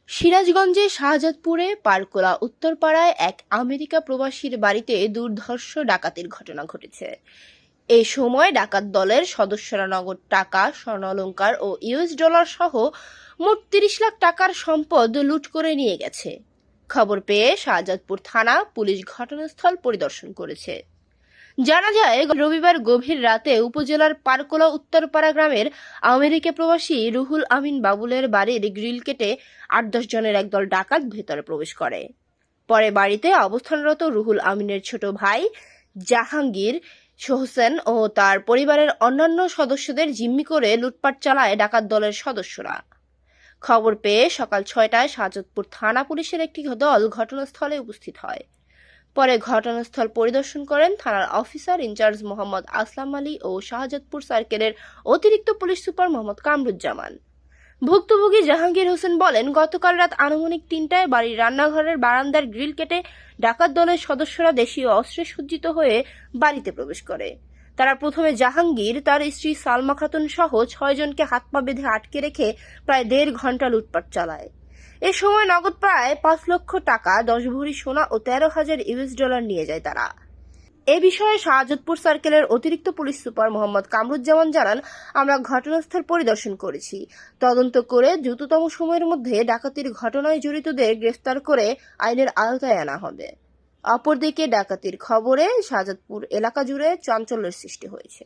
সিরাজগঞ্জের শাহজাদপুরে পারকোলা উত্তরপাড়ায় এক আমেরিকা প্রবাসীর বাড়িতে দুর্ধর্ষ ডাকাতির ঘটনা ঘটেছে। এ সময় ডাকাত দলের সদস্যরা নগদ টাকা, স্বর্ণালংকার ও ইউএস ডলার সহ মোট ৩০ লাখ টাকার সম্পদ লুট করে নিয়ে গেছে। খবর পেয়ে শাহজাদপুর থানা পুলিশ ঘটনাস্থল পরিদর্শন করেছে। জানা যায়, রবিবার গভীর রাতে উপজেলার পারকোলা উত্তরপাড়া গ্রামের আমেরিকা প্রবাসী রুহুল আমিন বাবুলের বাড়ির গ্রিল কেটে ৮-১০ জনের একদল ডাকাত ভেতরে প্রবেশ করে। পরে বাড়িতে অবস্থানরত রুহুল আমিনের ছোট ভাই জাহাঙ্গীর হোসেন ও তার পরিবারের অন্যান্য সদস্যদের জিম্মি করে লুটপাট চালায় ডাকাত দলের সদস্যরা। খবর পেয়ে সকাল ৬টায় শাহজাদপুর থানা পুলিশের একটি দল ঘটনাস্থলে উপস্থিত হয়। পরে ঘটনাস্থল পরিদর্শন করেন থানার অফিসার ইনচার্জ মোহাম্মদ আসলাম আলী ও শাহজাদপুর সার্কেলের অতিরিক্ত পুলিশ সুপার মোহাম্মদ কামরুজ্জামান। ভুক্তভোগী জাহাঙ্গীর হোসেন বলেন, গতকাল রাত আনুমানিক ৩টায় বাড়ির রান্নাঘরের বারান্দার গ্রিল কেটে ডাকাত দলের সদস্যরা দেশীয় অস্ত্রে সজ্জিত হয়ে বাড়িতে প্রবেশ করে। তারা প্রথমে জাহাঙ্গীর, তার স্ত্রী সালমা খাতুন সহ ৬ জনকে হাত পা বেঁধে আটকে রেখে প্রায় ১.৫ ঘন্টা লুটপাট চালায়। এ সময় নগদ প্রায় ৫ লক্ষ টাকা, ১০ ভরি সোনা ও ১৩,০০০ ইউএস ডলার নিয়ে যায় তারা। এ বিষয়ে শাহজাদপুর সার্কেলের অতিরিক্ত পুলিশ সুপার মোহাম্মদ কামরুজ্জামান জানান, আমরা ঘটনাস্থল পরিদর্শন করেছি। তদন্ত করে দ্রুততম সময়ের মধ্যে ডাকাতির ঘটনায় জড়িতদের গ্রেফতার করে আইনের আওতায় আনা হবে। অপরদিকে ডাকাতির খবরে শাহজাদপুর এলাকা জুড়ে চাঞ্চল্যের সৃষ্টি হয়েছে।